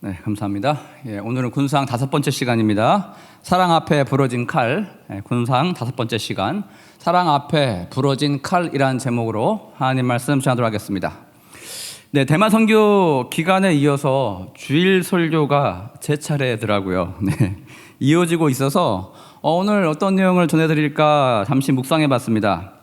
네, 감사합니다. 오늘은 군상 5번째 시간입니다. 사랑 앞에 부러진 칼, 군상 5번째 시간, 사랑 앞에 부러진 칼이라는 제목으로 하나님 말씀 전하도록 하겠습니다. 네, 대만 선교 기간에 이어서 주일 설교가 제 차례더라고요. 네, 이어지고 있어서 오늘 어떤 내용을 전해드릴까 잠시 묵상해봤습니다.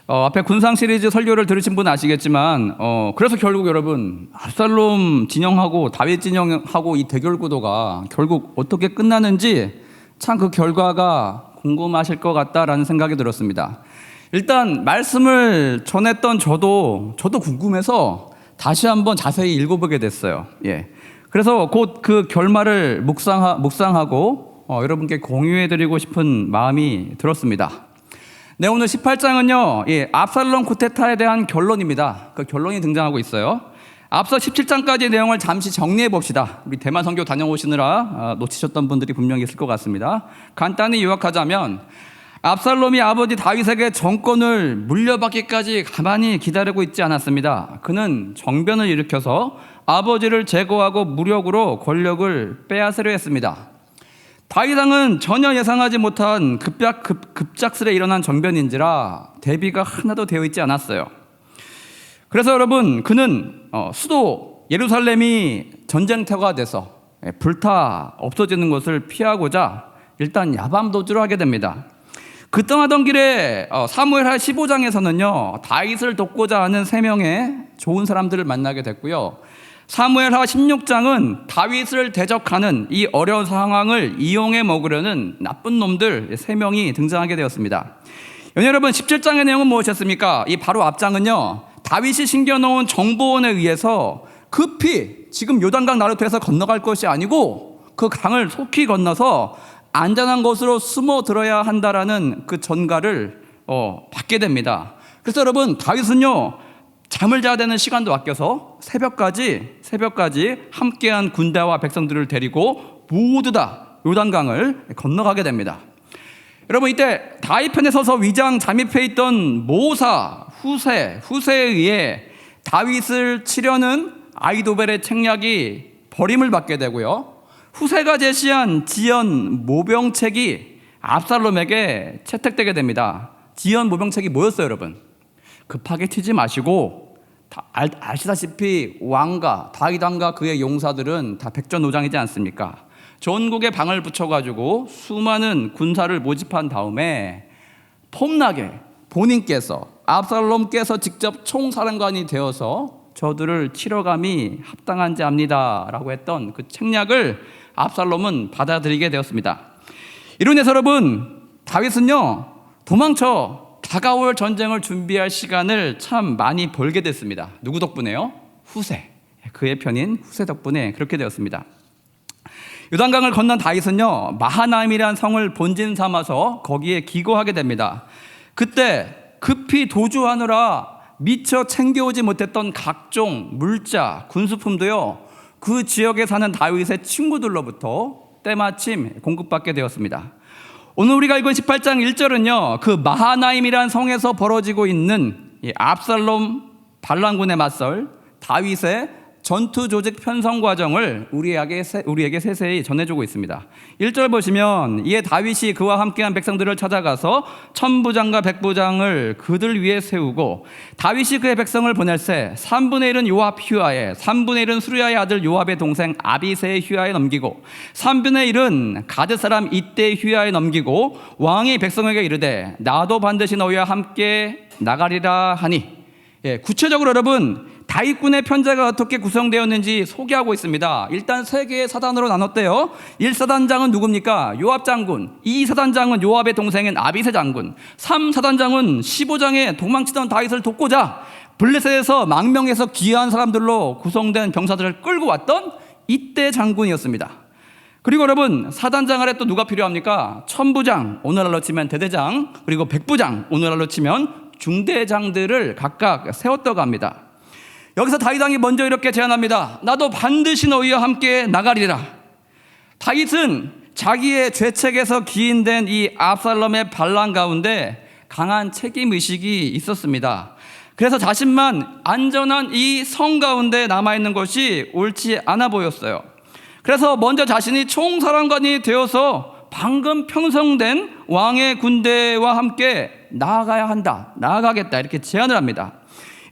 앞에 군상 시리즈 설교를 들으신 분은 아시겠지만 그래서 결국 여러분 압살롬 진영하고 다윗 진영하고 이 대결 구도가 결국 어떻게 끝나는지 참 그 결과가 궁금하실 것 같다라는 생각이 들었습니다. 일단 말씀을 전했던 저도 궁금해서 다시 한번 자세히 읽어보게 됐어요. 그래서 곧 그 결말을 묵상하고 여러분께 공유해드리고 싶은 마음이 들었습니다. 네, 오늘 18장은요, 압살롬 쿠데타에 대한 결론입니다. 그 결론이 등장하고 있어요. 앞서 17장까지의 내용을 잠시 정리해 봅시다. 우리 대만 선교 다녀오시느라 놓치셨던 분들이 분명히 있을 것 같습니다. 간단히 요약하자면 압살롬이 아버지 다윗에게 정권을 물려받기까지 가만히 기다리고 있지 않았습니다. 그는 정변을 일으켜서 아버지를 제거하고 무력으로 권력을 빼앗으려 했습니다. 다윗 왕은 전혀 예상하지 못한 급작스레 일어난 정변인지라 대비가 하나도 되어 있지 않았어요. 그래서 여러분, 그는 수도 예루살렘이 전쟁터가 돼서 불타 없어지는 것을 피하고자 일단 야밤도주를 하게 됩니다. 그 떠나던 길에 사무엘하 15장에서는요 다윗을 돕고자 하는 3명의 좋은 사람들을 만나게 됐고요, 사무엘하 16장은 다윗을 대적하는 이 어려운 상황을 이용해 먹으려는 나쁜 놈들 3명이 등장하게 되었습니다. 여러분, 17장의 내용은 무엇이었습니까? 이 바로 앞장은요, 다윗이 심겨놓은 정보원에 의해서 급히 지금 요단강 나루터에서 건너갈 것이 아니고 그 강을 속히 건너서 안전한 곳으로 숨어 들어야 한다라는 그 전가를 받게 됩니다. 그래서 여러분, 다윗은요 잠을 자야 되는 시간도 아껴서 새벽까지 함께한 군대와 백성들을 데리고 모두 다 요단강을 건너가게 됩니다. 여러분, 이때 다윗 편에 서서 위장 잠입해 있던 모사 후세에 의해 다윗을 치려는 아이도벨의 책략이 버림을 받게 되고요, 후세가 제시한 지연 모병책이 압살롬에게 채택되게 됩니다. 지연 모병책이 뭐였어요, 여러분? 급하게 튀지 마시고, 아시다시피 다윗 왕과 그의 용사들은 다 백전노장이지 않습니까? 전국에 방을 붙여가지고 수많은 군사를 모집한 다음에 폼나게 본인께서, 압살롬께서 직접 총사령관이 되어서 저들을 치러 감이 합당한지 압니다 라고 했던 그 책략을 압살롬은 받아들이게 되었습니다. 이로 인해서 여러분, 다윗은요 도망쳐 다가올 전쟁을 준비할 시간을 참 많이 벌게 됐습니다. 누구 덕분에요? 후세, 그의 편인 후세 덕분에 그렇게 되었습니다. 요단강을 건넌 다윗은요 마하나임이라는 성을 본진 삼아서 거기에 기거하게 됩니다. 그때 급히 도주하느라 미처 챙겨오지 못했던 각종 물자, 군수품도요 그 지역에 사는 다윗의 친구들로부터 때마침 공급받게 되었습니다. 오늘 우리가 읽은 18장 1절은요 그 마하나임이라는 성에서 벌어지고 있는 압살롬 반란군에 맞설 다윗의 전투 조직 편성 과정을 우리에게 세세히 전해주고 있습니다. 1절 보시면, 이에 다윗이 그와 함께한 백성들을 찾아가서 천부장과 백부장을 그들 위에 세우고 다윗이 그의 백성을 보낼새 3분의 1은 요압 휘하에, 3분의 1은 수르야의 아들 요압의 동생 아비새의 휘하에 넘기고 3분의 1은 가드 사람 이때의 휘하에 넘기고 왕이 백성에게 이르되 나도 반드시 너희와 함께 나가리라 하니. 구체적으로 여러분, 다윗군의 편제가 어떻게 구성되었는지 소개하고 있습니다. 일단 3개의 사단으로 나눴대요. 1사단장은 누굽니까? 요압 장군. 2사단장은 요압의 동생인 아비새 장군. 3사단장은 15장에 도망치던 다윗을 돕고자 블레셋에서 망명해서 귀한 사람들로 구성된 병사들을 끌고 왔던 이때 장군이었습니다. 그리고 여러분, 사단장 아래 또 누가 필요합니까? 천부장, 오늘날로 치면 대대장, 그리고 백부장, 오늘날로 치면 중대장들을 각각 세웠다고 합니다. 여기서 다윗 왕이 먼저 이렇게 제안합니다. 나도 반드시 너희와 함께 나가리라. 다윗은 자기의 죄책에서 기인된 이 압살롬의 반란 가운데 강한 책임의식이 있었습니다. 그래서 자신만 안전한 이 성 가운데 남아있는 것이 옳지 않아 보였어요. 그래서 먼저 자신이 총사령관이 되어서 방금 편성된 왕의 군대와 함께 나아가야 한다, 나아가겠다, 이렇게 제안을 합니다.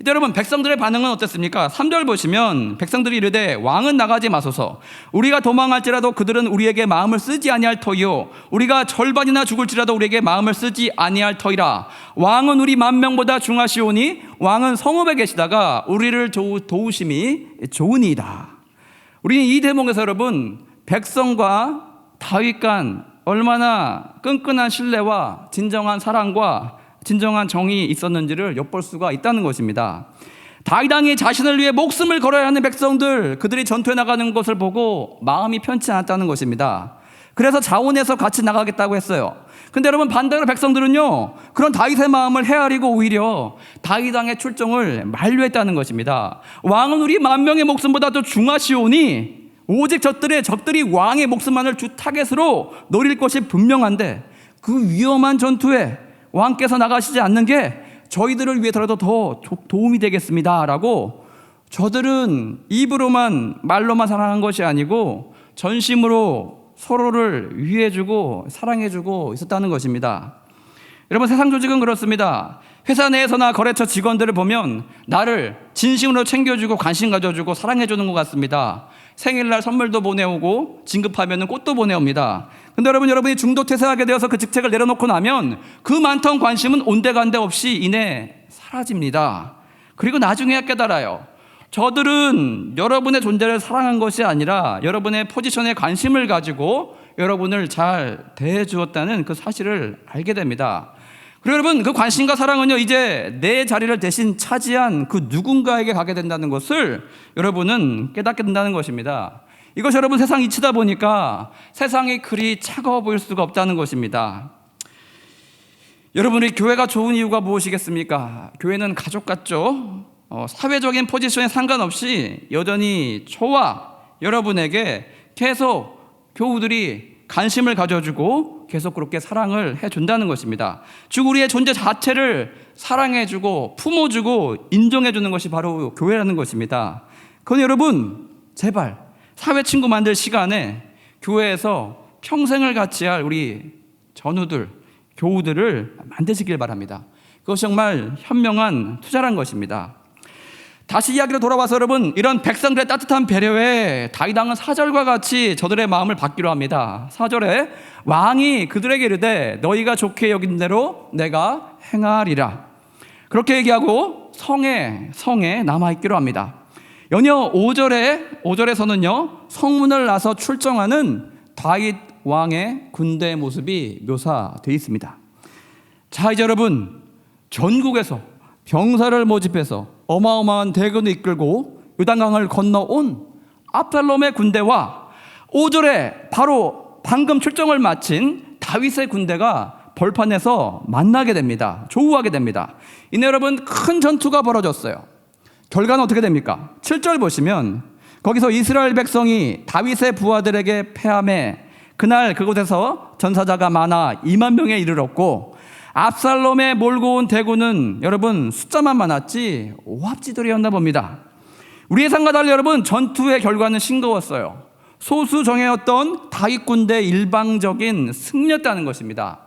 이때 여러분, 백성들의 반응은 어땠습니까? 3절 보시면 백성들이 이르되 왕은 나가지 마소서. 우리가 도망할지라도 그들은 우리에게 마음을 쓰지 아니할 터이요, 우리가 절반이나 죽을지라도 우리에게 마음을 쓰지 아니할 터이라. 왕은 우리 만명보다 중하시오니 왕은 성읍에 계시다가 우리를 도우심이 좋으니이다. 우리는 이 대목에서 여러분, 백성과 다윗 간 얼마나 끈끈한 신뢰와 진정한 사랑과 진정한 정이 있었는지를 엿볼 수가 있다는 것입니다. 다윗 왕이 자신을 위해 목숨을 걸어야 하는 백성들, 그들이 전투에 나가는 것을 보고 마음이 편치 않았다는 것입니다. 그래서 자원해서 같이 나가겠다고 했어요. 근데 여러분, 반대로 백성들은요, 그런 다윗의 마음을 헤아리고 오히려 다윗 왕의 출정을 만류했다는 것입니다. 왕은 우리 만명의 목숨보다 더 중하시오니 오직 적들이 왕의 목숨만을 주 타겟으로 노릴 것이 분명한데 그 위험한 전투에 왕께서 나가시지 않는 게 저희들을 위해서라도 더 도움이 되겠습니다 라고, 저들은 입으로만 말로만 사랑한 것이 아니고 전심으로 서로를 위해주고 사랑해주고 있었다는 것입니다. 여러분, 세상 조직은 그렇습니다. 회사 내에서나 거래처 직원들을 보면 나를 진심으로 챙겨주고 관심 가져주고 사랑해주는 것 같습니다. 생일날 선물도 보내오고 진급하면 꽃도 보내옵니다. 근데 여러분이 중도 퇴사하게 되어서 그 직책을 내려놓고 나면 그 많던 관심은 온데간데 없이 이내 사라집니다. 그리고 나중에야 깨달아요. 저들은 여러분의 존재를 사랑한 것이 아니라 여러분의 포지션에 관심을 가지고 여러분을 잘 대해주었다는 그 사실을 알게 됩니다. 그리고 여러분, 그 관심과 사랑은요, 이제 내 자리를 대신 차지한 그 누군가에게 가게 된다는 것을 여러분은 깨닫게 된다는 것입니다. 이것이 여러분, 세상 이치다 보니까 세상이 그리 차가워 보일 수가 없다는 것입니다. 여러분, 우리 교회가 좋은 이유가 무엇이겠습니까? 교회는 가족 같죠? 사회적인 포지션에 상관없이 여전히 저와 여러분에게 계속 교우들이 관심을 가져주고 계속 그렇게 사랑을 해준다는 것입니다. 즉, 우리의 존재 자체를 사랑해주고 품어주고 인정해주는 것이 바로 교회라는 것입니다. 그건 여러분, 제발 사회 친구 만들 시간에 교회에서 평생을 같이 할 우리 전우들, 교우들을 만드시길 바랍니다. 그것이 정말 현명한 투자란 것입니다. 다시 이야기로 돌아와서 여러분, 이런 백성들의 따뜻한 배려에 다윗 왕은 4절과 같이 저들의 마음을 받기로 합니다. 4절에 왕이 그들에게 이르되 너희가 좋게 여긴 대로 내가 행하리라. 그렇게 얘기하고 성에 남아있기로 합니다. 연이어 5절에서는요, 성문을 나서 출정하는 다윗 왕의 군대 모습이 묘사되어 있습니다. 자, 이제 여러분, 전국에서 병사를 모집해서 어마어마한 대군을 이끌고 요단강을 건너온 압살롬의 군대와 5절에 바로 방금 출정을 마친 다윗의 군대가 벌판에서 만나게 됩니다. 조우하게 됩니다. 이내 여러분, 큰 전투가 벌어졌어요. 결과는 어떻게 됩니까? 7절 보시면 거기서 이스라엘 백성이 다윗의 부하들에게 패함에 그날 그곳에서 전사자가 많아 2만 명에 이르렀고 압살롬에 몰고 온 대군은 여러분 숫자만 많았지 오합지졸이었나 봅니다. 우리 예상과 달리 여러분, 전투의 결과는 싱거웠어요. 소수 정예였던 다윗 군대의 일방적인 승리였다는 것입니다.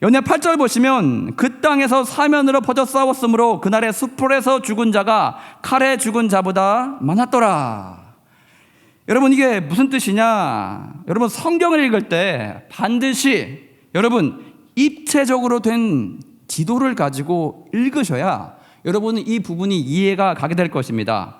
연예 8절 보시면 그 땅에서 사면으로 퍼져 싸웠으므로 그날의 수풀에서 죽은 자가 칼에 죽은 자보다 많았더라. 여러분, 이게 무슨 뜻이냐? 여러분, 성경을 읽을 때 반드시 여러분 입체적으로 된 지도를 가지고 읽으셔야 여러분은 이 부분이 이해가 가게 될 것입니다.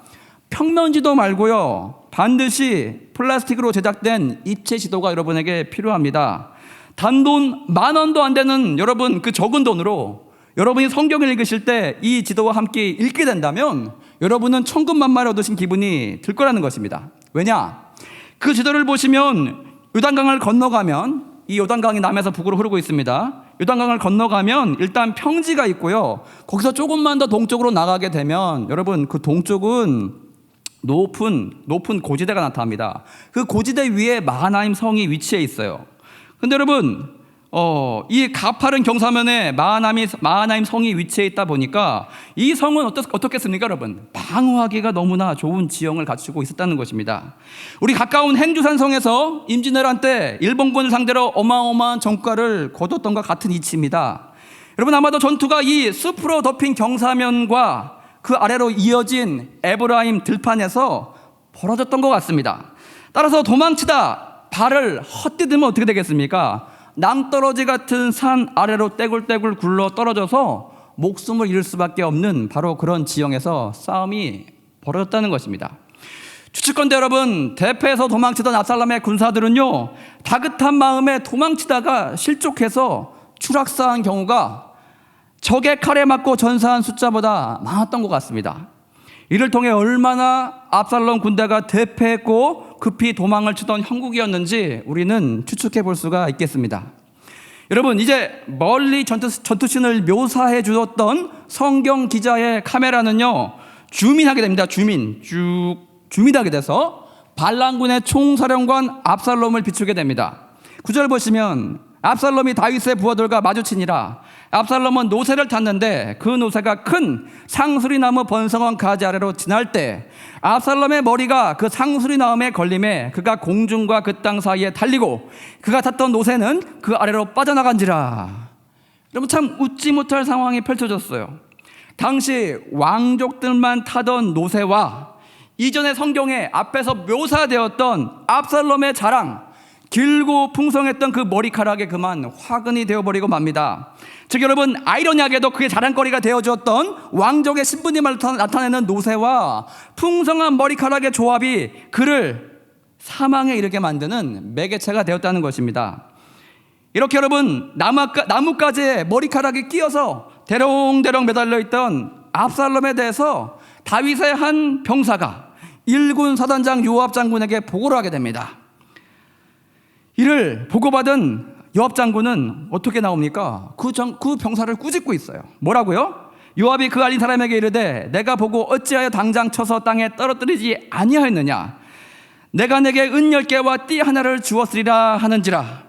평면지도 말고요, 반드시 플라스틱으로 제작된 입체 지도가 여러분에게 필요합니다. 단돈 10,000원도 안 되는 여러분, 그 적은 돈으로 여러분이 성경을 읽으실 때 이 지도와 함께 읽게 된다면 여러분은 천군만마를 얻으신 기분이 들 거라는 것입니다. 왜냐? 그 지도를 보시면 요단강을 건너가면, 이 요단강이 남에서 북으로 흐르고 있습니다. 요단강을 건너가면 일단 평지가 있고요, 거기서 조금만 더 동쪽으로 나가게 되면 여러분 그 동쪽은 높은 고지대가 나타납니다. 그 고지대 위에 마하나임 성이 위치해 있어요. 근데 여러분, 이 가파른 경사면에 마하나임 성이 위치해 있다 보니까 이 성은 어떻겠습니까, 여러분? 방어하기가 너무나 좋은 지형을 갖추고 있었다는 것입니다. 우리 가까운 행주산 성에서 임진왜란 때 일본군을 상대로 어마어마한 전과를 거뒀던 것 같은 위치입니다. 여러분, 아마도 전투가 이 숲으로 덮인 경사면과 그 아래로 이어진 에브라임 들판에서 벌어졌던 것 같습니다. 따라서 도망치다 발을 헛디디면 어떻게 되겠습니까? 낭떠러지 같은 산 아래로 떼굴떼굴 굴러 떨어져서 목숨을 잃을 수밖에 없는 바로 그런 지형에서 싸움이 벌어졌다는 것입니다. 추측컨대 여러분, 대패에서 도망치던 압살롬의 군사들은요, 다급한 마음에 도망치다가 실족해서 추락사한 경우가 적의 칼에 맞고 전사한 숫자보다 많았던 것 같습니다. 이를 통해 얼마나 압살롬 군대가 대패했고 급히 도망을 치던 형국이었는지 우리는 추측해 볼 수가 있겠습니다. 여러분, 이제 멀리 전투씬을 묘사해 주었던 성경 기자의 카메라는요, 줌인하게 됩니다. 줌인하게 돼서 발랑군의 총사령관 압살롬을 비추게 됩니다. 9절 보시면 압살롬이 다윗의 부하들과 마주치니라. 압살롬은 노새를 탔는데 그 노새가 큰 상수리나무 번성한 가지 아래로 지날 때 압살롬의 머리가 그 상수리나무에 걸림에 그가 공중과 그 땅 사이에 달리고 그가 탔던 노새는 그 아래로 빠져나간지라. 여러분, 참 웃지 못할 상황이 펼쳐졌어요. 당시 왕족들만 타던 노새와 이전의 성경에 앞에서 묘사되었던 압살롬의 자랑, 길고 풍성했던 그 머리카락에 그만 화근이 되어버리고 맙니다. 즉 여러분, 아이러니하게도 그의 자랑거리가 되어주었던 왕족의 신분임을 나타내는 노새와 풍성한 머리카락의 조합이 그를 사망에 이르게 만드는 매개체가 되었다는 것입니다. 이렇게 여러분, 나뭇가지에 머리카락이 끼어서 대롱대롱 매달려 있던 압살롬에 대해서 다윗의 한 병사가 일군 사단장 요압 장군에게 보고를 하게 됩니다. 이를 보고받은 요압 장군은 어떻게 나옵니까? 그 병사를 꾸짖고 있어요. 뭐라고요? 요압이 그 알린 사람에게 이르되 내가 보고 어찌하여 당장 쳐서 땅에 떨어뜨리지 아니하였느냐? 내가 내게 은 10개와 띠 하나를 주었으리라 하는지라.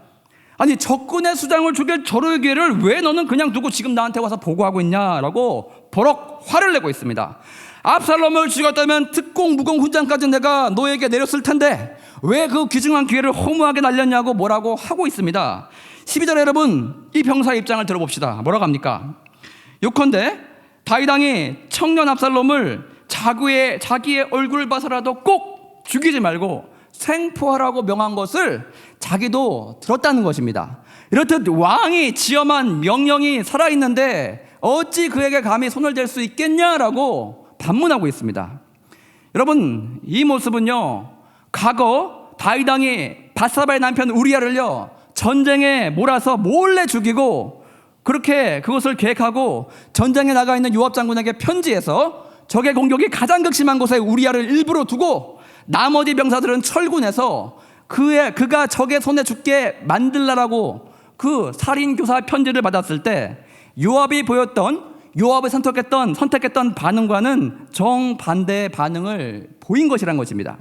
아니, 적군의 수장을 죽일 저럴 기회를 왜 너는 그냥 두고 지금 나한테 와서 보고하고 있냐라고 버럭 화를 내고 있습니다. 압살롬을 죽였다면 특공 무공 훈장까지 내가 너에게 내렸을 텐데 왜 그 귀중한 기회를 허무하게 날렸냐고 뭐라고 하고 있습니다. 12절에 여러분, 이 병사의 입장을 들어봅시다. 뭐라고 합니까? 요컨대 다윗 왕이 청년 압살롬을 자기의 얼굴을 봐서라도 꼭 죽이지 말고 생포하라고 명한 것을 자기도 들었다는 것입니다. 이렇듯 왕이 지엄한 명령이 살아있는데 어찌 그에게 감히 손을 댈 수 있겠냐라고 반문하고 있습니다. 여러분, 이 모습은요, 과거 다윗 왕이 밧사바의 남편 우리아를요 전쟁에 몰아서 몰래 죽이고 그렇게 그것을 계획하고 전쟁에 나가 있는 요압 장군에게 편지해서 적의 공격이 가장 극심한 곳에 우리아를 일부러 두고 나머지 병사들은 철군해서 그가 적의 손에 죽게 만들라라고 그 살인교사 편지를 받았을 때 요압이 선택했던 반응과는 정반대의 반응을 보인 것이란 것입니다.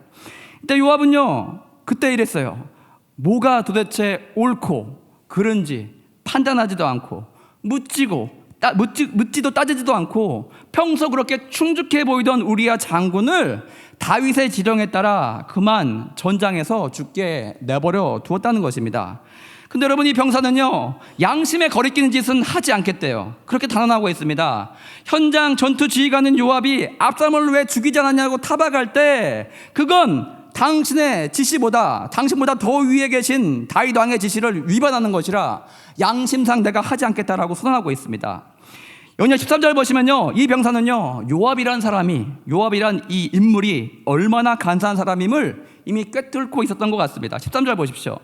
근데 요압은요, 그때 이랬어요. 뭐가 도대체 옳고 그른지 판단하지도 않고 묻지도 따지지도 않고 평소 그렇게 충직해 보이던 우리아 장군을 다윗의 지령에 따라 그만 전장에서 죽게 내버려 두었다는 것입니다. 근데 여러분, 이 병사는요, 양심에 거리끼는 짓은 하지 않겠대요. 그렇게 단언하고 있습니다. 현장 전투 지휘관인 요압이 압살롬을 왜 죽이지 않았냐고 타박할 때 그건 당신의 지시보다 당신보다 더 위에 계신 다윗 왕의 지시를 위반하는 것이라 양심상 내가 하지 않겠다라고 선언하고 있습니다. 여기 13절 보시면요, 이 병사는요, 요압이란 이 인물이 얼마나 간사한 사람임을 이미 꿰뚫고 있었던 것 같습니다. 13절 보십시오.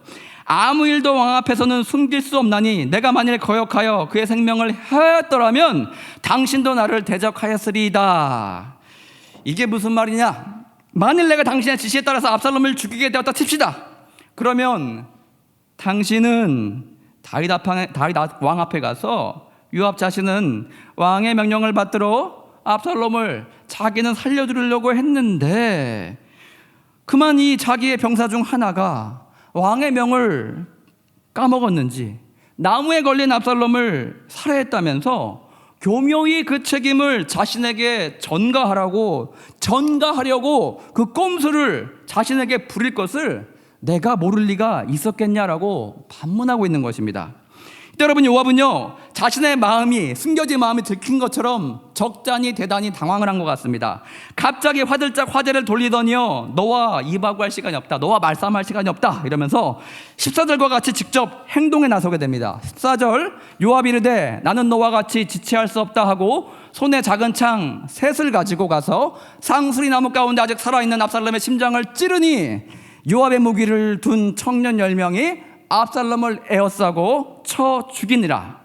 아무 일도 왕 앞에서는 숨길 수 없나니 내가 만일 거역하여 그의 생명을 해하였더라면 당신도 나를 대적하였으리이다. 이게 무슨 말이냐? 만일 내가 당신의 지시에 따라서 압살롬을 죽이게 되었다 칩시다. 그러면 당신은 다윗 왕 앞에 가서 요압 자신은 왕의 명령을 받들어 압살롬을 자기는 살려주려고 했는데 그만 이 자기의 병사 중 하나가 왕의 명을 까먹었는지 나무에 걸린 압살롬을 살해했다면서 교묘히 그 책임을 자신에게 전가하려고 그 꼼수를 자신에게 부릴 것을 내가 모를 리가 있었겠냐라고 반문하고 있는 것입니다. 여러분, 요압은요 자신의 마음이, 숨겨진 마음이 들킨 것처럼 적잖이 대단히 당황을 한 것 같습니다. 갑자기 화들짝 화제를 돌리더니요, 너와 입하고 할 시간이 없다, 너와 말싸움할 시간이 없다 이러면서 14절과 같이 직접 행동에 나서게 됩니다. 14절, 요압이 이르되 나는 너와 같이 지체할 수 없다 하고 손에 작은 창 셋을 가지고 가서 상수리 나무 가운데 아직 살아있는 압살롬의 심장을 찌르니 요압의 무기를 둔 청년 10명이 압살롬을 에워싸고 쳐 죽이니라.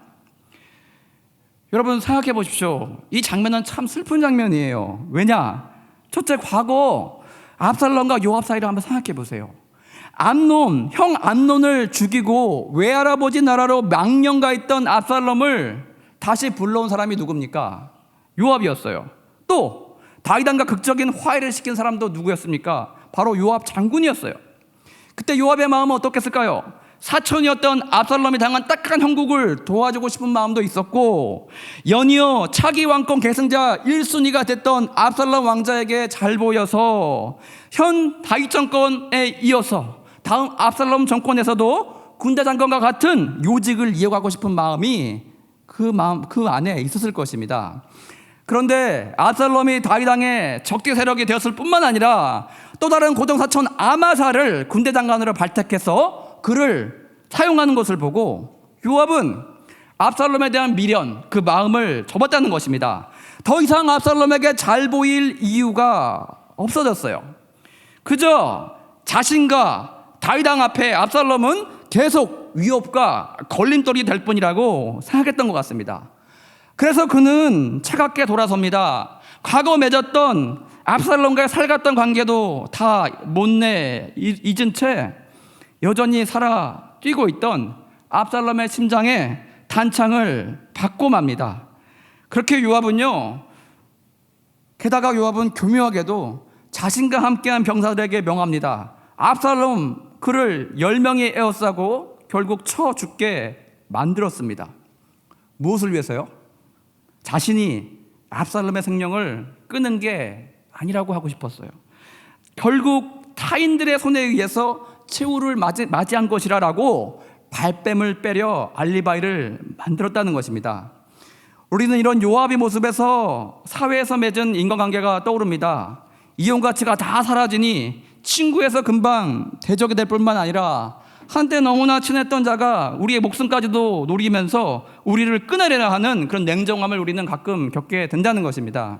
여러분 생각해 보십시오. 이 장면은 참 슬픈 장면이에요. 왜냐? 첫째, 과거 압살롬과 요압 사이를 한번 생각해 보세요. 형 암논을 죽이고 외할아버지 나라로 망령가 있던 압살롬을 다시 불러온 사람이 누굽니까? 요압이었어요. 또 다윗왕과 극적인 화해를 시킨 사람도 누구였습니까? 바로 요압 장군이었어요. 그때 요압의 마음은 어떻겠을까요? 사촌이었던 압살롬이 당한 딱한 형국을 도와주고 싶은 마음도 있었고, 연이어 차기 왕권 계승자 1순위가 됐던 압살롬 왕자에게 잘 보여서 현 다윗 정권에 이어서 다음 압살롬 정권에서도 군대 장관과 같은 요직을 이어가고 싶은 마음이 그 안에 있었을 것입니다. 그런데 압살롬이 다윗왕의 적대 세력이 되었을 뿐만 아니라 또 다른 고정사촌 아마사를 군대 장관으로 발탁해서 그를 사용하는 것을 보고 요압은 압살롬에 대한 미련, 그 마음을 접었다는 것입니다. 더 이상 압살롬에게 잘 보일 이유가 없어졌어요. 그저 자신과 다윗왕 앞에 압살롬은 계속 위협과 걸림돌이 될 뿐이라고 생각했던 것 같습니다. 그래서 그는 차갑게 돌아섭니다. 과거 맺었던 압살롬과의 살갔던 관계도 다 못내 잊은 채 여전히 살아 뛰고 있던 압살롬의 심장에 단창을 받고 맙니다. 그렇게 요압은요, 게다가 요압은 교묘하게도 자신과 함께한 병사들에게 명합니다. 압살롬 그를 10명이 에워싸고 결국 쳐 죽게 만들었습니다. 무엇을 위해서요? 자신이 압살롬의 생명을 끊은 게 아니라고 하고 싶었어요. 결국 타인들의 손에 의해서 최후를 맞이한 것이라고 발뺌을 빼려 알리바이를 만들었다는 것입니다. 우리는 이런 요압의 모습에서 사회에서 맺은 인간관계가 떠오릅니다. 이용가치가 다 사라지니 친구에서 금방 대적이 될 뿐만 아니라 한때 너무나 친했던 자가 우리의 목숨까지도 노리면서 우리를 끊으려나 하는 그런 냉정함을 우리는 가끔 겪게 된다는 것입니다.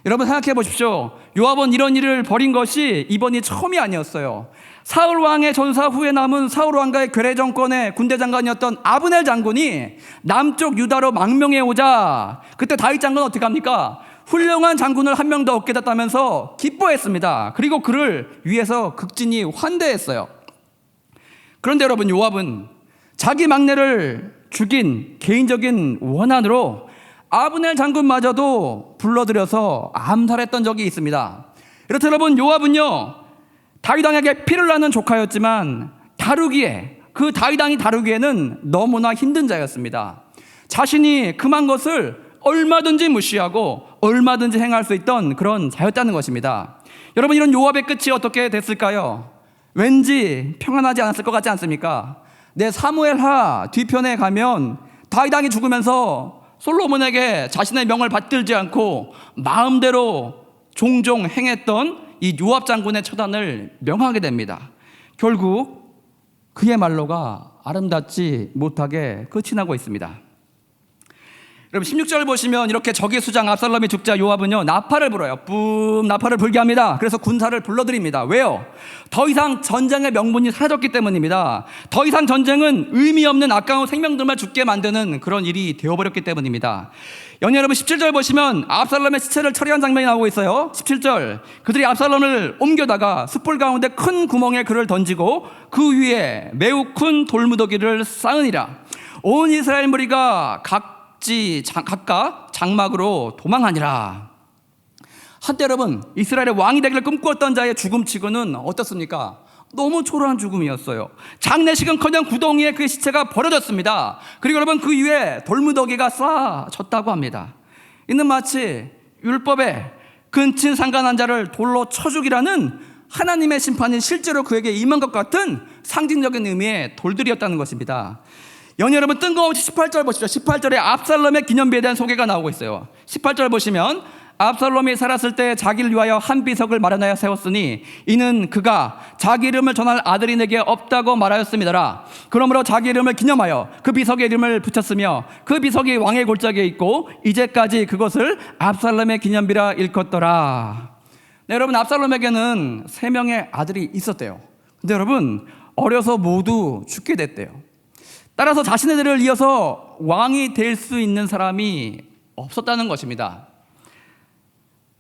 여러분 생각해 보십시오. 요압은 이런 일을 벌인 것이 이번이 처음이 아니었어요. 사울 왕의 전사 후에 남은 사울 왕가의 괴뢰 정권의 군대 장관이었던 아브넬 장군이 남쪽 유다로 망명해 오자 그때 다윗 장군은 어떻게 합니까? 훌륭한 장군을 한 명 더 얻게 됐다면서 기뻐했습니다. 그리고 그를 위해서 극진히 환대했어요. 그런데 여러분, 요압은 자기 막내를 죽인 개인적인 원한으로 아브넬 장군마저도 불러들여서 암살했던 적이 있습니다. 이렇듯 여러분, 요압은요 다윗왕에게 피를 나는 조카였지만 그 다윗왕이 다루기에는 너무나 힘든 자였습니다. 자신이 금한 것을 얼마든지 무시하고 얼마든지 행할 수 있던 그런 자였다는 것입니다. 여러분, 이런 요압의 끝이 어떻게 됐을까요? 왠지 평안하지 않았을 것 같지 않습니까? 내 사무엘하 뒤편에 가면 다윗왕이 죽으면서 솔로몬에게 자신의 명을 받들지 않고 마음대로 종종 행했던 이 요압 장군의 처단을 명하게 됩니다. 결국 그의 말로가 아름답지 못하게 끝이 나고 있습니다. 여러분 16절 보시면 이렇게 적의 수장 압살롬이 죽자 요압은요 나팔을 불어요. 나팔을 불게 합니다. 그래서 군사를 불러들입니다. 왜요? 더 이상 전쟁의 명분이 사라졌기 때문입니다. 더 이상 전쟁은 의미 없는 아까운 생명들만 죽게 만드는 그런 일이 되어버렸기 때문입니다. 여러분 17절 보시면 압살롬의 시체를 처리한 장면이 나오고 있어요. 17절, 그들이 압살롬을 옮겨다가 숯불 가운데 큰 구멍에 그를 던지고 그 위에 매우 큰 돌무더기를 쌓으니라. 온 이스라엘 무리가 각각 장막으로 도망하니라. 한때 여러분 이스라엘의 왕이 되기를 꿈꾸었던 자의 죽음치고는 어떻습니까? 너무 초라한 죽음이었어요. 장례식은커녕 구덩이에 그의 시체가 버려졌습니다. 그리고 여러분 그 위에 돌무더기가 쌓아졌다고 합니다. 이는 마치 율법에 근친 상간한 자를 돌로 쳐 죽이라는 하나님의 심판이 실제로 그에게 임한 것 같은 상징적인 의미의 돌들이었다는 것입니다. 연희 여러분, 뜬금없이 18절 보십시오. 18절에 압살롬의 기념비에 대한 소개가 나오고 있어요. 18절 보시면 압살롬이 살았을 때 자기를 위하여 한 비석을 마련하여 세웠으니 이는 그가 자기 이름을 전할 아들이 내게 없다고 말하였음이더라. 그러므로 자기 이름을 기념하여 그 비석의 이름을 붙였으며 그 비석이 왕의 골짜기에 있고 이제까지 그것을 압살롬의 기념비라 일컫더라. 네, 여러분, 압살롬에게는 3명의 아들이 있었대요. 근데 여러분, 어려서 모두 죽게 됐대요. 따라서 자신의 대를 이어서 왕이 될 수 있는 사람이 없었다는 것입니다.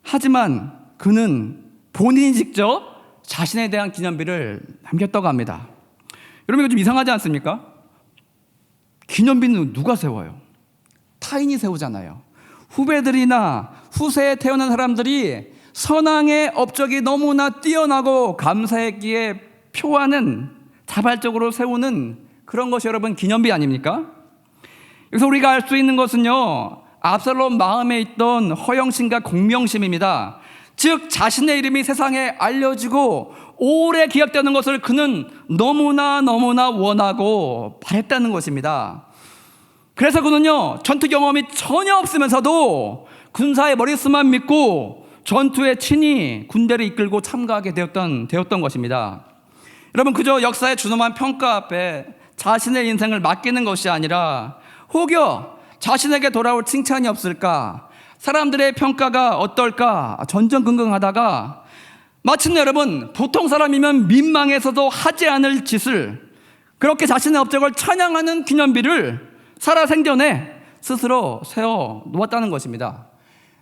하지만 그는 본인이 직접 자신에 대한 기념비를 남겼다고 합니다. 여러분, 이거 좀 이상하지 않습니까? 기념비는 누가 세워요? 타인이 세우잖아요. 후배들이나 후세에 태어난 사람들이 선왕의 업적이 너무나 뛰어나고 감사했기에 표하는, 자발적으로 세우는 그런 것이 여러분 기념비 아닙니까? 여기서 우리가 알 수 있는 것은요, 압살롬 마음에 있던 허영심과 공명심입니다. 즉 자신의 이름이 세상에 알려지고 오래 기억되는 것을 그는 너무나 원하고 바랬다는 것입니다. 그래서 그는요, 전투 경험이 전혀 없으면서도 군사의 머릿수만 믿고 전투에 친히 군대를 이끌고 참가하게 되었던 것입니다. 여러분, 그저 역사의 준엄한 평가 앞에 자신의 인생을 맡기는 것이 아니라 혹여 자신에게 돌아올 칭찬이 없을까, 사람들의 평가가 어떨까 전전긍긍하다가 마침내 여러분, 보통 사람이면 민망해서도 하지 않을 짓을, 그렇게 자신의 업적을 찬양하는 기념비를 살아생전에 스스로 세워 놓았다는 것입니다.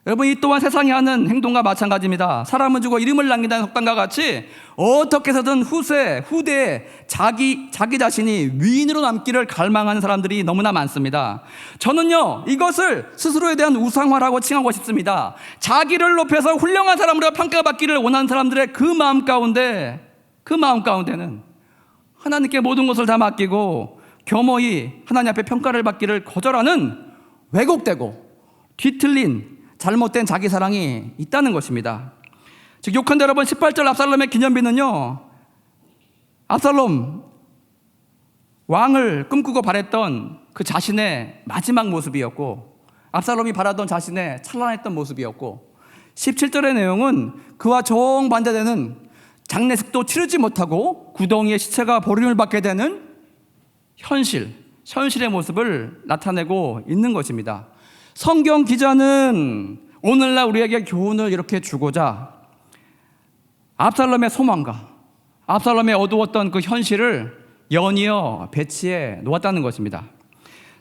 여러분, 이 또한 세상이 하는 행동과 마찬가지입니다. 사람은 죽어 이름을 남긴다는 속담과 같이 어떻게 해서든 후대에 자기 자신이 위인으로 남기를 갈망하는 사람들이 너무나 많습니다. 저는요, 이것을 스스로에 대한 우상화라고 칭하고 싶습니다. 자기를 높여서 훌륭한 사람으로 평가받기를 원하는 사람들의 그 마음 가운데는 하나님께 모든 것을 다 맡기고 겸허히 하나님 앞에 평가를 받기를 거절하는 왜곡되고 뒤틀린 잘못된 자기 사랑이 있다는 것입니다. 즉 욕한대 여러분, 18절 압살롬의 기념비는요, 압살롬 왕을 꿈꾸고 바랬던 그 자신의 마지막 모습이었고, 압살롬이 바라던 자신의 찬란했던 모습이었고, 17절의 내용은 그와 정반대되는 장례식도 치르지 못하고 구덩이에 시체가 버림을 받게 되는 현실의 모습을 나타내고 있는 것입니다. 성경 기자는 오늘날 우리에게 교훈을 이렇게 주고자 압살롬의 소망과 압살롬의 어두웠던 그 현실을 연이어 배치해 놓았다는 것입니다.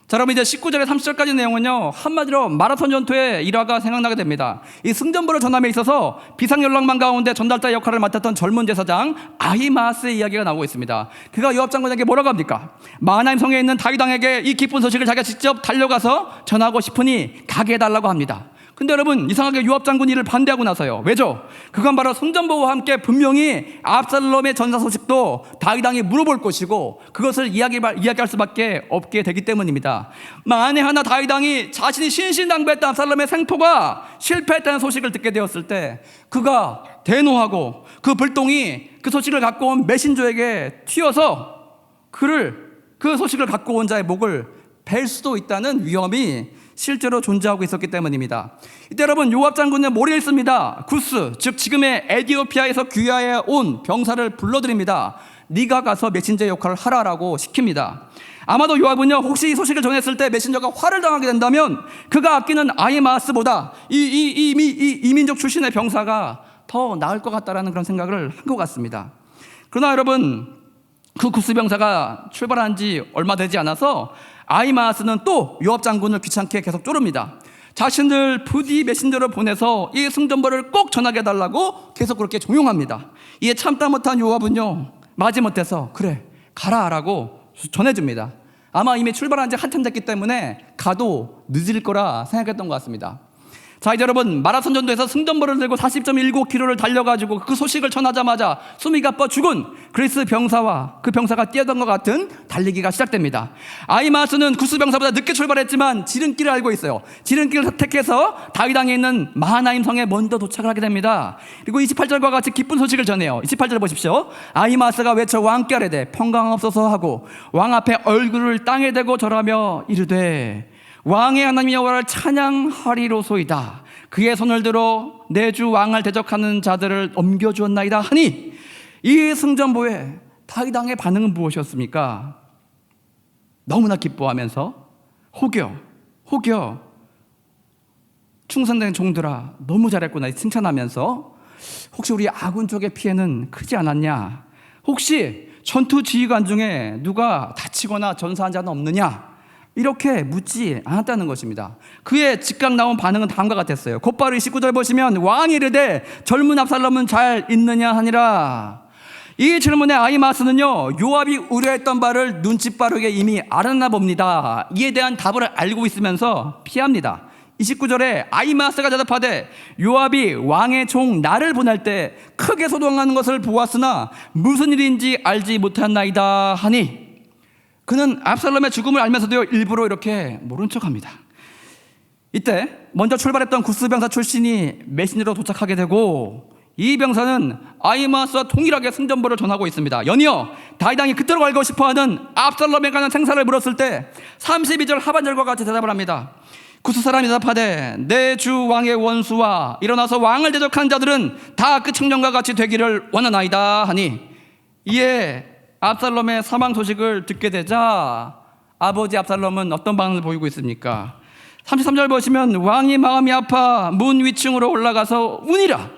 자, 여러분, 이제 19절에 30절까지 내용은요, 한마디로 마라톤 전투의 일화가 생각나게 됩니다. 이 승전보를 전함에 있어서 비상연락망 가운데 전달자 역할을 맡았던 젊은 제사장 아히마아스의 이야기가 나오고 있습니다. 그가 요압 장군에게 뭐라고 합니까? 마하나임 성에 있는 다윗 왕에게 이 기쁜 소식을 자기가 직접 달려가서 전하고 싶으니 가게 해달라고 합니다. 근데 여러분, 이상하게 요압 장군이 이를 반대하고 나서요. 왜죠? 그건 바로 승전보와 함께 분명히 압살롬의 전사 소식도 다윗 왕이 물어볼 것이고 그것을 이야기할 수밖에 없게 되기 때문입니다. 만에 하나 다윗 왕이 자신이 신신당부했던 압살롬의 생포가 실패했다는 소식을 듣게 되었을 때 그가 대노하고 그 불똥이 그 소식을 갖고 온 메신저에게 튀어서 그 소식을 갖고 온 자의 목을 벨 수도 있다는 위험이 실제로 존재하고 있었기 때문입니다. 이때 여러분, 요압 장군은 머리를 씁니다. 구스, 즉 지금의 에티오피아에서 귀화해 온 병사를 불러드립니다. 네가 가서 메신저 역할을 하라라고 시킵니다. 아마도 요압은요, 혹시 이 소식을 전했을 때 메신저가 화를 당하게 된다면 그가 아끼는 아히마아스보다 이 민족 출신의 병사가 더 나을 것 같다라는 그런 생각을 한 것 같습니다. 그러나 여러분, 그 구스 병사가 출발한 지 얼마 되지 않아서 아히마아스는 또 요압 장군을 귀찮게 계속 쪼릅니다. 자신들 부디 메신저를 보내서 이 승전보를 꼭 전하게 해달라고 계속 그렇게 종용합니다. 이에 참다 못한 요압은요, 마지못해서 그래 가라라고 전해줍니다. 아마 이미 출발한 지 한참 됐기 때문에 가도 늦을 거라 생각했던 것 같습니다. 자, 이제 여러분, 마라톤 전도에서 승전보를 들고 40.19km를 달려가지고 그 소식을 전하자마자 숨이 가빠 죽은 그리스 병사와 그 병사가 뛰어던 것 같은 달리기가 시작됩니다. 아이마스는 구스 병사보다 늦게 출발했지만 지름길을 알고 있어요. 지름길을 선택해서 다윗강에 있는 마하나임 성에 먼저 도착을 하게 됩니다. 그리고 28절과 같이 기쁜 소식을 전해요. 28절 보십시오. 아이마스가 외쳐 왕께 아뢰되 평강없소서 하고 왕 앞에 얼굴을 땅에 대고 절하며 이르되 왕의 하나님 여호와를 찬양하리로소이다. 그의 손을 들어 내 주 왕을 대적하는 자들을 넘겨주었나이다 하니, 이 승전보에 다윗 왕의 반응은 무엇이었습니까? 너무나 기뻐하면서 혹여 충성된 종들아 너무 잘했구나 칭찬하면서, 혹시 우리 아군 쪽의 피해는 크지 않았냐, 혹시 전투 지휘관 중에 누가 다치거나 전사한 자는 없느냐, 이렇게 묻지 않았다는 것입니다. 그의 즉각 나온 반응은 다음과 같았어요. 곧바로 19절 보시면 왕이 이르되 젊은 압살롬은 잘 있느냐 하니라. 이 질문에 아히마스는요, 요압이 우려했던 바를 눈치 빠르게 이미 알았나 봅니다. 이에 대한 답을 알고 있으면서 피합니다. 29절에 아히마스가 대답하되 요압이 왕의 종 나를 보낼 때 크게 소동하는 것을 보았으나 무슨 일인지 알지 못했나이다 하니, 그는 압살롬의 죽음을 알면서도 일부러 이렇게 모른 척합니다. 이때 먼저 출발했던 구스 병사 출신이 메신저로 도착하게 되고, 이 병사는 아히마스와 동일하게 승전보를 전하고 있습니다. 연이어 다윗 왕이 그토록 알고 싶어하는 압살롬에 관한 생사를 물었을 때 32절 하반절과 같이 대답을 합니다. 구스 사람이 대답하되 내 주 왕의 원수와 일어나서 왕을 대적한 자들은 다 그 청년과 같이 되기를 원하나이다 하니, 이에 압살롬의 사망 소식을 듣게 되자 아버지 압살롬은 어떤 반응을 보이고 있습니까? 33절 보시면 왕이 마음이 아파 문 위층으로 올라가서 우니라.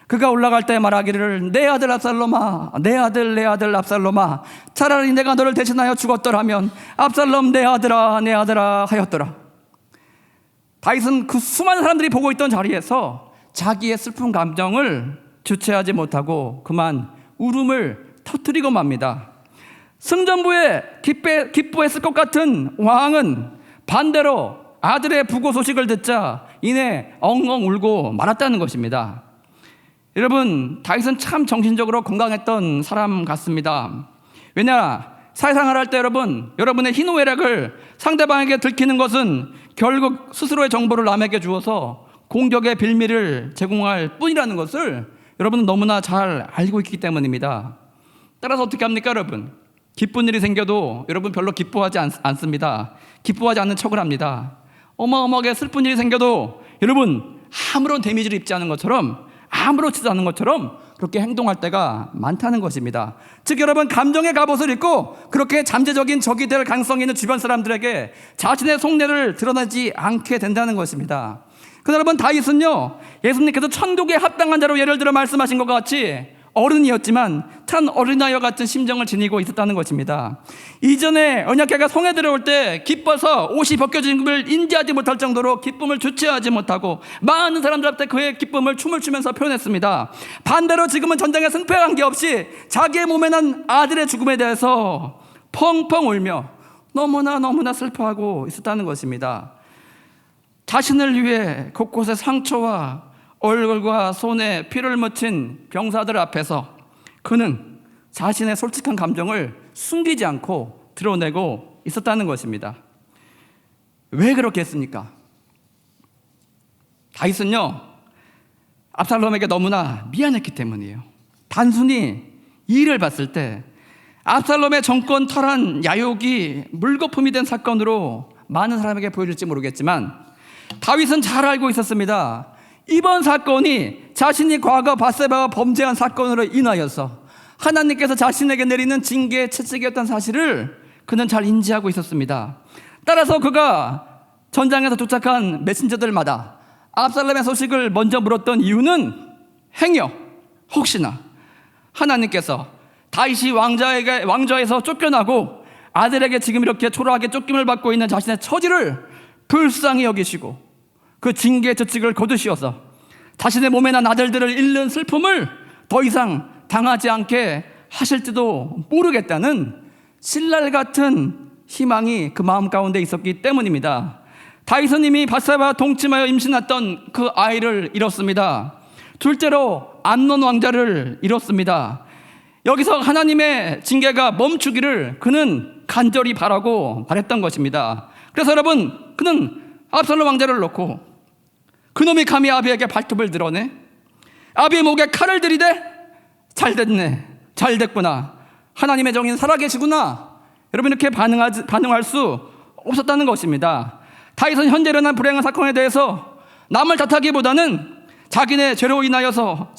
그가 올라갈 때 말하기를 내 아들 압살롬아, 내 아들 압살롬아, 차라리 내가 너를 대신하여 죽었더라면 압살롬 내 아들아 하였더라. 다윗은 그 수많은 사람들이 보고 있던 자리에서 자기의 슬픈 감정을 주체하지 못하고 그만 울음을 터뜨리고 맙니다. 승전보에 기뻐했을 것 같은 왕은 반대로 아들의 부고 소식을 듣자 이내 엉엉 울고 말았다는 것입니다. 여러분, 다윗은 참 정신적으로 건강했던 사람 같습니다. 왜냐, 사회생활 할 때 여러분의 희노애락을 상대방에게 들키는 것은 결국 스스로의 정보를 남에게 주어서 공격의 빌미를 제공할 뿐이라는 것을 여러분은 너무나 잘 알고 있기 때문입니다. 따라서 어떻게 합니까, 여러분? 기쁜 일이 생겨도 여러분 별로 기뻐하지 않습니다. 기뻐하지 않는 척을 합니다. 어마어마하게 슬픈 일이 생겨도 여러분 아무런 데미지를 입지 않은 것처럼, 아무렇지도 않은 것처럼 그렇게 행동할 때가 많다는 것입니다. 즉 여러분, 감정의 갑옷을 입고 그렇게 잠재적인 적이 될 가능성이 있는 주변 사람들에게 자신의 속내를 드러내지 않게 된다는 것입니다. 그러나 여러분, 다윗은요, 예수님께서 천국에 합당한 자로 예를 들어 말씀하신 것 같이 어른이었지만 참 어린아이와 같은 심정을 지니고 있었다는 것입니다. 이전에 언약궤가 성에 들어올 때 기뻐서 옷이 벗겨짐을 인지하지 못할 정도로 기쁨을 주체하지 못하고 많은 사람들 앞에 그의 기쁨을 춤을 추면서 표현했습니다. 반대로 지금은 전쟁에 승패와 관계없이 자기의 몸에 난 아들의 죽음에 대해서 펑펑 울며 너무나 슬퍼하고 있었다는 것입니다. 자신을 위해 곳곳에 상처와 얼굴과 손에 피를 묻힌 병사들 앞에서 그는 자신의 솔직한 감정을 숨기지 않고 드러내고 있었다는 것입니다. 왜 그렇게 했습니까? 다윗은요, 압살롬에게 너무나 미안했기 때문이에요. 단순히 이 일을 봤을 때 압살롬의 정권 탈환 야욕이 물거품이 된 사건으로 많은 사람에게 보여질지 모르겠지만 다윗은 잘 알고 있었습니다. 이번 사건이 자신이 과거 밧세바가 범죄한 사건으로 인하여서 하나님께서 자신에게 내리는 징계의 채찍이었던 사실을 그는 잘 인지하고 있었습니다. 따라서 그가 전장에서 도착한 메신저들마다 압살롬의 소식을 먼저 물었던 이유는 행여 혹시나 하나님께서 다윗이 왕좌에서 쫓겨나고 아들에게 지금 이렇게 초라하게 쫓김을 받고 있는 자신의 처지를 불쌍히 여기시고 그 징계의 채찍을 거두시어서 자신의 몸에 난 아들들을 잃는 슬픔을 더 이상 당하지 않게 하실지도 모르겠다는 신랄 같은 희망이 그 마음 가운데 있었기 때문입니다. 다윗은 이미 밧세바와 동침하여 임신했던 그 아이를 잃었습니다. 둘째로 암논 왕자를 잃었습니다. 여기서 하나님의 징계가 멈추기를 그는 간절히 바랬던 것입니다. 그래서 여러분, 그는 압살롬 왕자를 놓고 그놈이 감히 아비에게 발톱을 드러내 아비의 목에 칼을 들이대 잘됐네, 잘됐구나, 하나님의 정인 살아계시구나, 여러분 이렇게 반응할 수 없었다는 것입니다. 다윗은 현재 일어난 불행한 사건에 대해서 남을 탓하기보다는 자신의 죄로 인하여서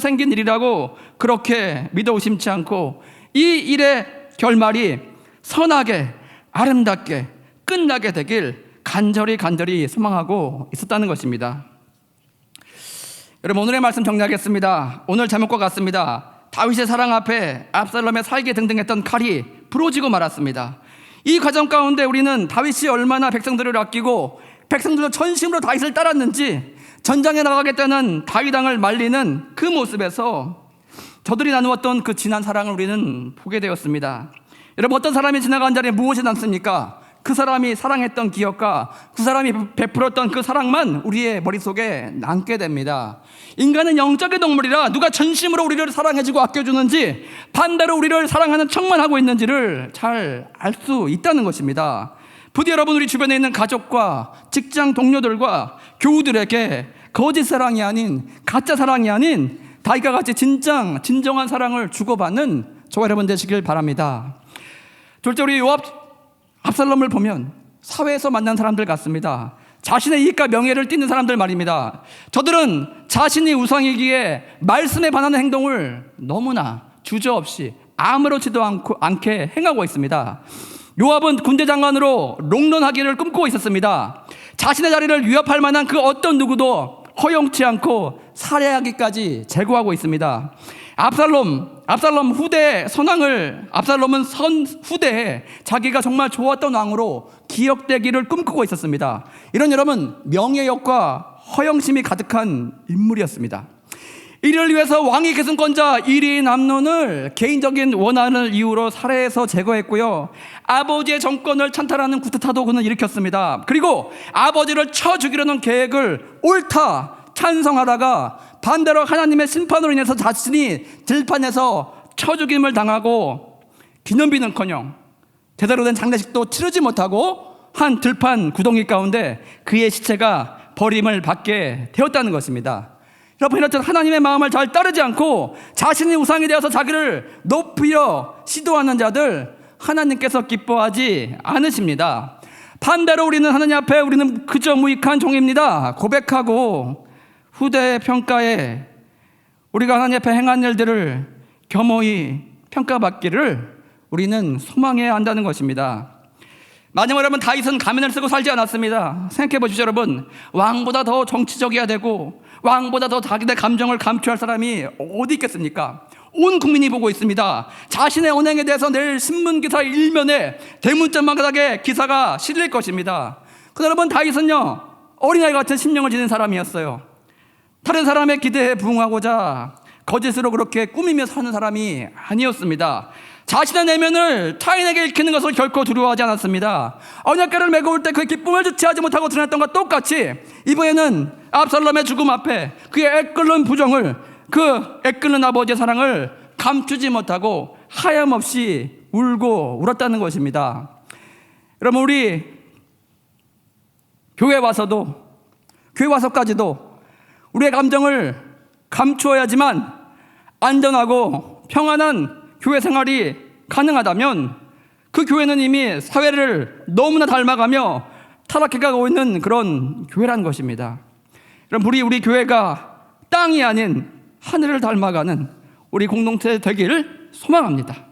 생긴 일이라고 그렇게 믿어 의심치 않고 이 일의 결말이 선하게 아름답게 끝나게 되길 간절히 소망하고 있었다는 것입니다. 여러분, 오늘의 말씀 정리하겠습니다. 오늘 제목과 같습니다. 다윗의 사랑 앞에 압살롬의 살기 등등했던 칼이 부러지고 말았습니다. 이 과정 가운데 우리는 다윗이 얼마나 백성들을 아끼고 백성들도 전심으로 다윗을 따랐는지, 전장에 나가겠다는 다윗 왕을 말리는 그 모습에서 저들이 나누었던 그 진한 사랑을 우리는 보게 되었습니다. 여러분, 어떤 사람이 지나간 자리에 무엇이 남습니까? 그 사람이 사랑했던 기억과 그 사람이 베풀었던 그 사랑만 우리의 머릿속에 남게 됩니다. 인간은 영적인 동물이라 누가 전심으로 우리를 사랑해주고 아껴주는지, 반대로 우리를 사랑하는 척만 하고 있는지를 잘 알 수 있다는 것입니다. 부디 여러분, 우리 주변에 있는 가족과 직장 동료들과 교우들에게 거짓 사랑이 아닌, 가짜 사랑이 아닌 다윗과 같이 진정한 사랑을 주고받는 저와 여러분 되시길 바랍니다. 둘째, 우리 압살롬을 보면 사회에서 만난 사람들 같습니다. 자신의 이익과 명예를 띠는 사람들 말입니다. 저들은 자신이 우상이기에 말씀에 반하는 행동을 너무나 주저없이 아무렇지도 않게 행하고 있습니다. 요압은 군대 장관으로 롱런하기를 꿈꾸고 있었습니다. 자신의 자리를 위협할 만한 그 어떤 누구도 허용치 않고 살해하기까지 제고하고 있습니다. 압살롬 후대의 압살롬은 후대에 자기가 정말 좋았던 왕으로 기억되기를 꿈꾸고 있었습니다. 이런 여러분, 명예욕과 허영심이 가득한 인물이었습니다. 이를 위해서 왕위 계승권자 1위인 암논을 개인적인 원한을 이유로 살해해서 제거했고요, 아버지의 정권을 찬탈하는 쿠데타도 그는 일으켰습니다. 그리고 아버지를 쳐 죽이려는 계획을 옳다 찬성하다가 반대로 하나님의 심판으로 인해서 자신이 들판에서 쳐 죽임을 당하고 기념비는커녕 제대로 된 장례식도 치르지 못하고 한 들판 구덩이 가운데 그의 시체가 버림을 받게 되었다는 것입니다. 여러분, 이렇듯 하나님의 마음을 잘 따르지 않고 자신이 우상이 되어서 자기를 높이려 시도하는 자들, 하나님께서 기뻐하지 않으십니다. 반대로 우리는 하나님 앞에 우리는 그저 무익한 종입니다 고백하고 후대의 평가에 우리가 하나님 앞에 행한 일들을 겸허히 평가받기를 우리는 소망해야 한다는 것입니다. 마지막으로 여러분, 다윗은 가면을 쓰고 살지 않았습니다. 생각해 보십시오. 여러분, 왕보다 더 정치적이어야 되고 왕보다 더 자기의 감정을 감추할 사람이 어디 있겠습니까? 온 국민이 보고 있습니다. 자신의 언행에 대해서 내일 신문기사 일면에 대문짝만하게 기사가 실릴 것입니다. 그런데 여러분, 다윗은요, 어린아이 같은 심령을 지닌 사람이었어요. 다른 사람의 기대에 부응하고자 거짓으로 그렇게 꾸미며 사는 사람이 아니었습니다. 자신의 내면을 타인에게 읽히는 것을 결코 두려워하지 않았습니다. 언약궤를 메고 올 때 그 기쁨을 주체하지 못하고 드러냈던 것과 똑같이 이번에는 압살롬의 죽음 앞에 그의 애끓는 부정을, 그 애끓는 아버지의 사랑을 감추지 못하고 하염없이 울고 울었다는 것입니다. 여러분, 우리 교회 와서까지도 우리의 감정을 감추어야지만 안전하고 평안한 교회 생활이 가능하다면 그 교회는 이미 사회를 너무나 닮아가며 타락해가고 있는 그런 교회라는 것입니다. 그럼 우리 교회가 땅이 아닌 하늘을 닮아가는 우리 공동체 되기를 소망합니다.